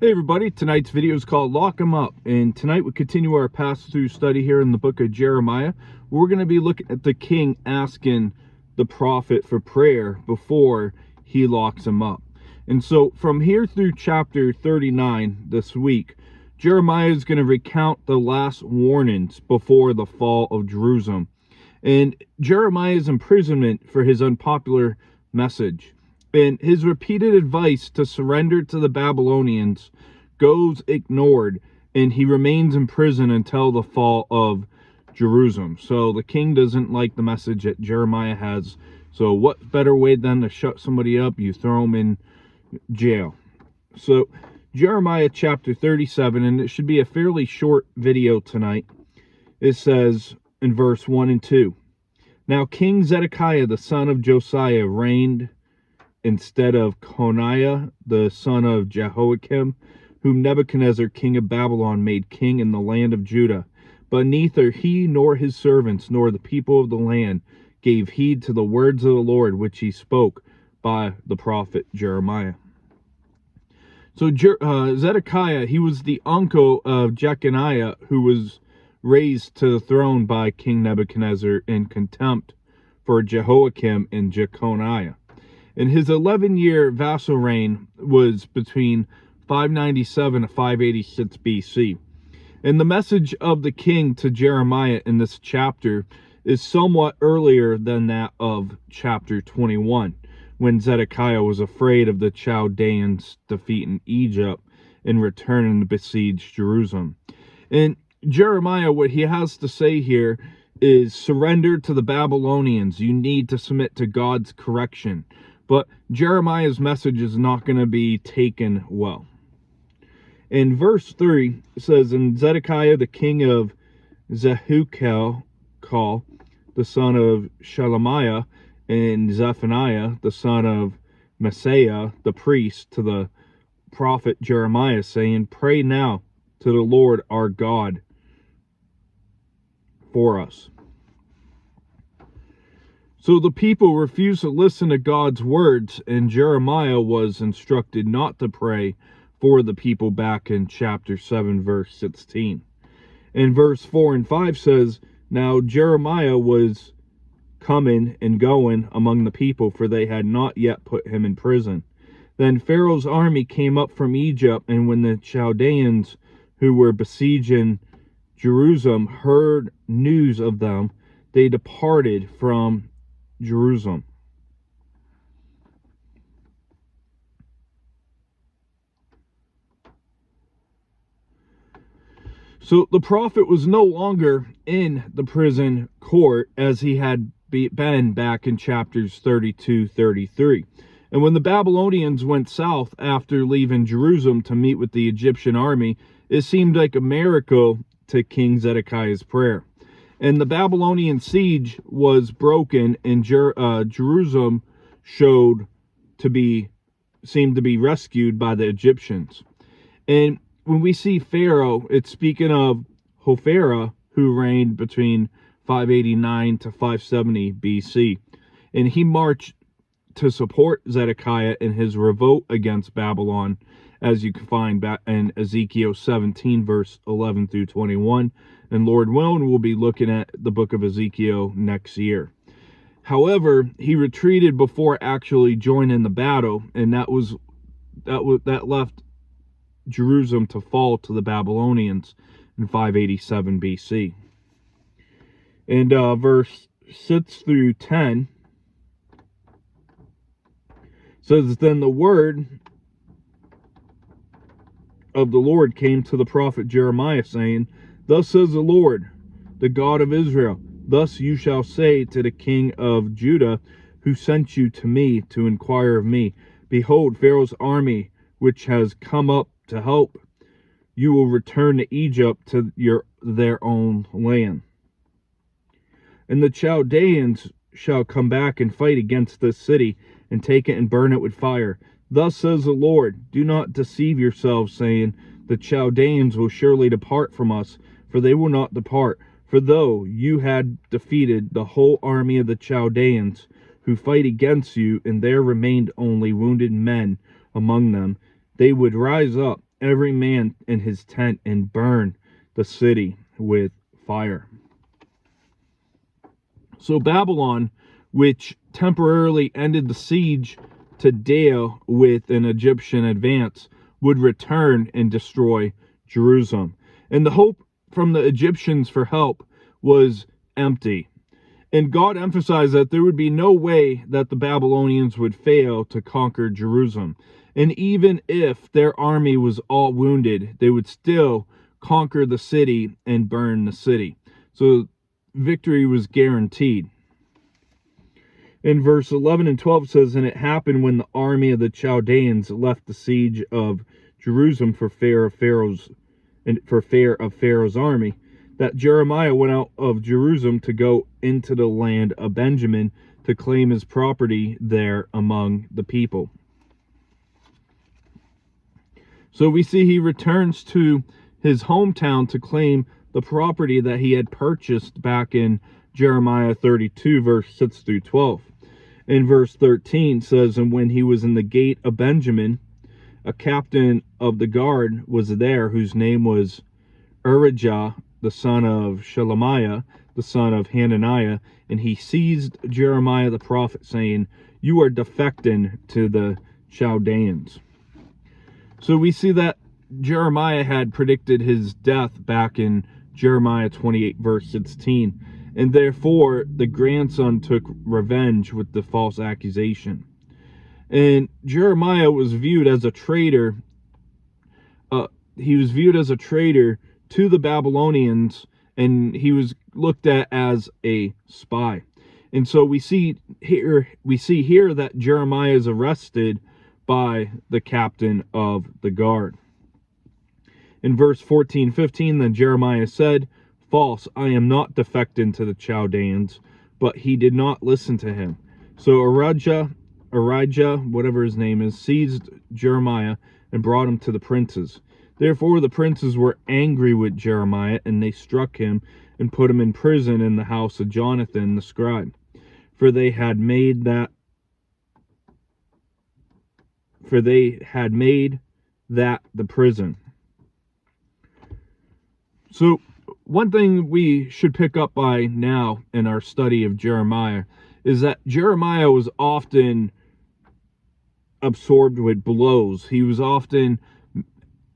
Hey everybody, tonight's video is called Lock 'em Up, and tonight we continue our pass-through study here in the book of Jeremiah. We're going to be looking at the king asking the prophet for prayer before he locks him up. And so from here through chapter 39 this week, Jeremiah is going to recount the last warnings before the fall of Jerusalem and Jeremiah's imprisonment for his unpopular message. And his repeated advice to surrender to the Babylonians goes ignored, and he remains in prison until the fall of Jerusalem. So the king doesn't like the message that Jeremiah has. So what better way than to shut somebody up? You throw them in jail. So Jeremiah chapter 37, and it should be a fairly short video tonight. It says in verse 1 and 2, "Now King Zedekiah the son of Josiah reigned instead of Coniah the son of Jehoiakim, whom Nebuchadnezzar king of Babylon made king in the land of Judah. But neither he nor his servants nor the people of the land gave heed to the words of the Lord which he spoke by the prophet Jeremiah." So Zedekiah, he was the uncle of Jeconiah, who was raised to the throne by King Nebuchadnezzar in contempt for Jehoiakim and Jeconiah. And his 11-year vassal reign was between 597 to 586 BC. And the message of the king to Jeremiah in this chapter is somewhat earlier than that of chapter 21, when Zedekiah was afraid of the Chaldeans' defeat in Egypt and returning to besiege Jerusalem. And Jeremiah, what he has to say here is surrender to the Babylonians. You need to submit to God's correction. But Jeremiah's message is not going to be taken well. In verse 3, it says, "And Zedekiah the king of Zehukel, the son of Shelemiah, and Zephaniah the son of Messiah the priest, to the prophet Jeremiah, saying, Pray now to the Lord our God for us." So the people refused to listen to God's words, and Jeremiah was instructed not to pray for the people back in chapter 7, verse 16. And verse 4 and 5 says, "Now Jeremiah was coming and going among the people, for they had not yet put him in prison. Then Pharaoh's army came up from Egypt, and when the Chaldeans who were besieging Jerusalem heard news of them, they departed from Jerusalem." So the prophet was no longer in the prison court as he had been back in chapters 32, 33. And when the Babylonians went south after leaving Jerusalem to meet with the Egyptian army, it seemed like a miracle to King Zedekiah's prayer. And the Babylonian siege was broken, and Jerusalem seemed to be rescued by the Egyptians. And when we see Pharaoh, it's speaking of Hophara, who reigned between 589 to 570 BC. And he marched to support Zedekiah in his revolt against Babylon, as you can find back in Ezekiel 17, verse 11 through 21. And Lord willing, we'll be looking at the book of Ezekiel next year. However, he retreated before actually joining the battle, and that left Jerusalem to fall to the Babylonians in 587 BC. And verse 6 through 10 says, "Then the word of the Lord came to the prophet Jeremiah, saying, Thus says the Lord, the God of Israel, thus you shall say to the king of Judah, who sent you to me to inquire of me, Behold, Pharaoh's army, which has come up to help, you will return to Egypt, to their own land. And the Chaldeans shall come back and fight against this city, and take it and burn it with fire. Thus says the Lord, do not deceive yourselves, saying, The Chaldeans will surely depart from us, for they will not depart. For though you had defeated the whole army of the Chaldeans who fight against you, and there remained only wounded men among them, they would rise up every man in his tent and burn the city with fire. So Babylon, which temporarily ended the siege to deal with an Egyptian advance, would return and destroy Jerusalem. And the hope from the Egyptians for help was empty. And God emphasized that there would be no way that the Babylonians would fail to conquer Jerusalem. And even if their army was all wounded, they would still conquer the city and burn the city. So victory was guaranteed. In verse 11 and 12 says, "And it happened when the army of the Chaldeans left the siege of Jerusalem for fear of Pharaoh's army, that Jeremiah went out of Jerusalem to go into the land of Benjamin to claim his property there among the people." So we see he returns to his hometown to claim the property that he had purchased back in Jeremiah 32, verse 6 through 12. In verse 13 says, "And when he was in the gate of Benjamin, a captain of the guard was there, whose name was Urijah, the son of Shelemiah, the son of Hananiah, and he seized Jeremiah the prophet, saying, 'You are defecting to the Chaldeans.'" So we see that Jeremiah had predicted his death back in Jeremiah 28, verse 16. And therefore, the grandson took revenge with the false accusation. And Jeremiah was viewed as a traitor. He was viewed as a traitor to the Babylonians, and he was looked at as a spy. And so we see here that Jeremiah is arrested by the captain of the guard. In verse 14-15, then Jeremiah said, "False, I am not defecting to the Chaldeans," but he did not listen to him. So Urijah, whatever his name is, seized Jeremiah and brought him to the princes. Therefore the princes were angry with Jeremiah, and they struck him and put him in prison in the house of Jonathan the scribe, for they had made that the prison. So one thing we should pick up by now in our study of Jeremiah is that Jeremiah was often absorbed with blows. He was often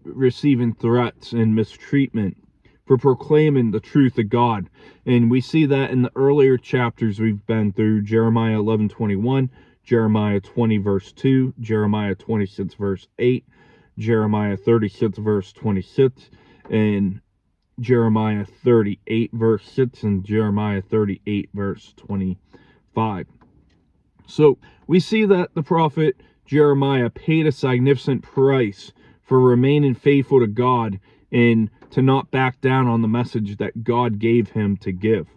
receiving threats and mistreatment for proclaiming the truth of God. And we see that in the earlier chapters we've been through, Jeremiah 11:21, Jeremiah 20 verse 2, Jeremiah 26 verse 8, Jeremiah 36 verse 26, and Jeremiah 38 verse 6, and Jeremiah 38 verse 25. So we see that the prophet Jeremiah paid a significant price for remaining faithful to God and to not back down on the message that God gave him to give.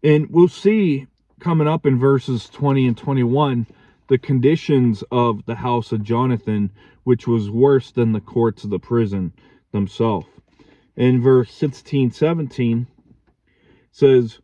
And we'll see coming up in verses 20 and 21 the conditions of the house of Jonathan, which was worse than the courts of the prison themselves. In verse 16-17 says,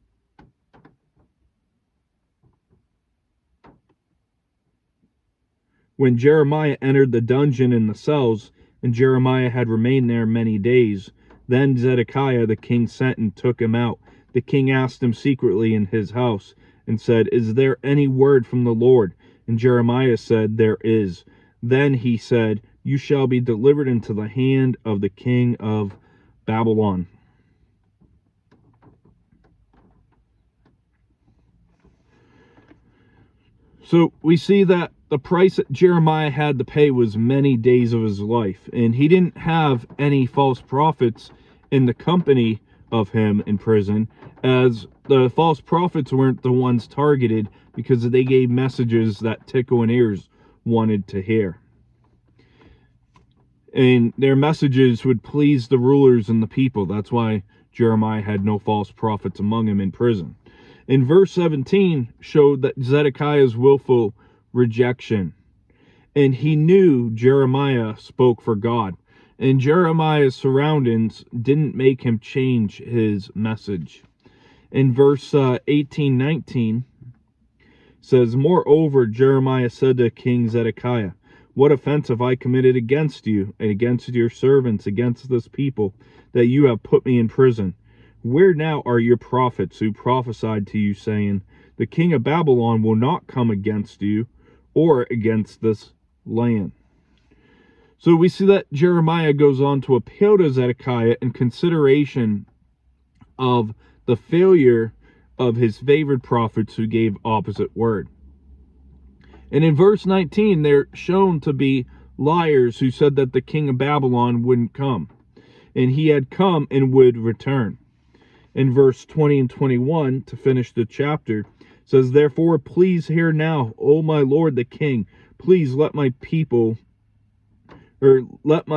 "When Jeremiah entered the dungeon in the cells, and Jeremiah had remained there many days, then Zedekiah the king sent and took him out. The king asked him secretly in his house, and said, 'Is there any word from the Lord?' And Jeremiah said, 'There is.' Then he said, 'You shall be delivered into the hand of the king of Babylon.'" So we see that the price that Jeremiah had to pay was many days of his life. And he didn't have any false prophets in the company of him in prison, as the false prophets weren't the ones targeted because they gave messages that tickling ears wanted to hear. And their messages would please the rulers and the people. That's why Jeremiah had no false prophets among him in prison. In verse 17 showed that Zedekiah's willful rejection. And he knew Jeremiah spoke for God. And Jeremiah's surroundings didn't make him change his message. In verse 18-19 says, "Moreover, Jeremiah said to King Zedekiah, what offense have I committed against you and against your servants, against this people, that you have put me in prison? Where now are your prophets who prophesied to you, saying, the king of Babylon will not come against you or against this land?" So we see that Jeremiah goes on to appeal to Zedekiah in consideration of the failure of his favored prophets who gave opposite word. And in verse 19, they're shown to be liars who said that the king of Babylon wouldn't come, and he had come and would return. In verse 20 and 21, to finish the chapter, says, "Therefore, please hear now, O my lord the king, please let my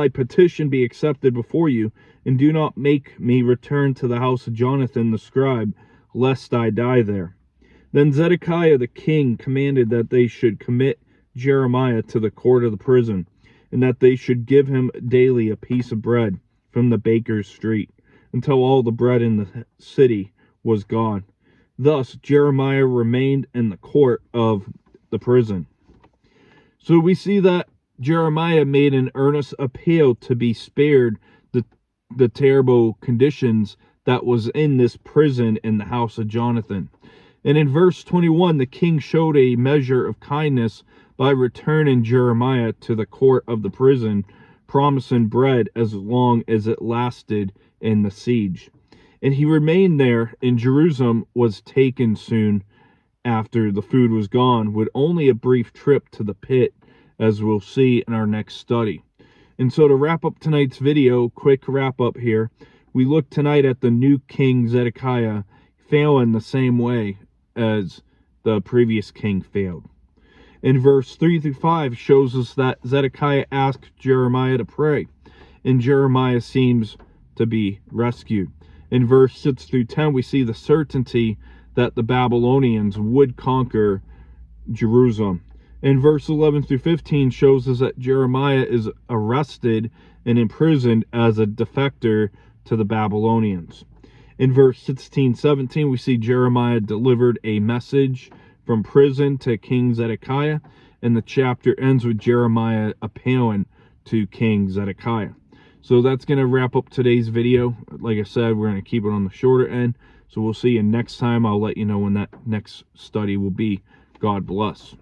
petition be accepted before you, and do not make me return to the house of Jonathan the scribe, lest I die there." Then Zedekiah the king commanded that they should commit Jeremiah to the court of the prison, and that they should give him daily a piece of bread from the baker's street, until all the bread in the city was gone. Thus Jeremiah remained in the court of the prison. So we see that Jeremiah made an earnest appeal to be spared the terrible conditions that was in this prison in the house of Jonathan. And in verse 21, the king showed a measure of kindness by returning Jeremiah to the court of the prison, promising bread as long as it lasted in the siege. And he remained there, and Jerusalem was taken soon after the food was gone, with only a brief trip to the pit, as we'll see in our next study. And so to wrap up tonight's video, quick wrap up here, we look tonight at the new king Zedekiah failing the same way as the previous king failed. In verse 3 through 5 shows us that Zedekiah asked Jeremiah to pray, and Jeremiah seems to be rescued. In verse 6 through 10, we see the certainty that the Babylonians would conquer Jerusalem. In verse 11 through 15 shows us that Jeremiah is arrested and imprisoned as a defector to the Babylonians. In verse 16-17, we see Jeremiah delivered a message from prison to King Zedekiah, and the chapter ends with Jeremiah appealing to King Zedekiah. So that's going to wrap up today's video. Like I said, we're going to keep it on the shorter end. So we'll see you next time. I'll let you know when that next study will be. God bless.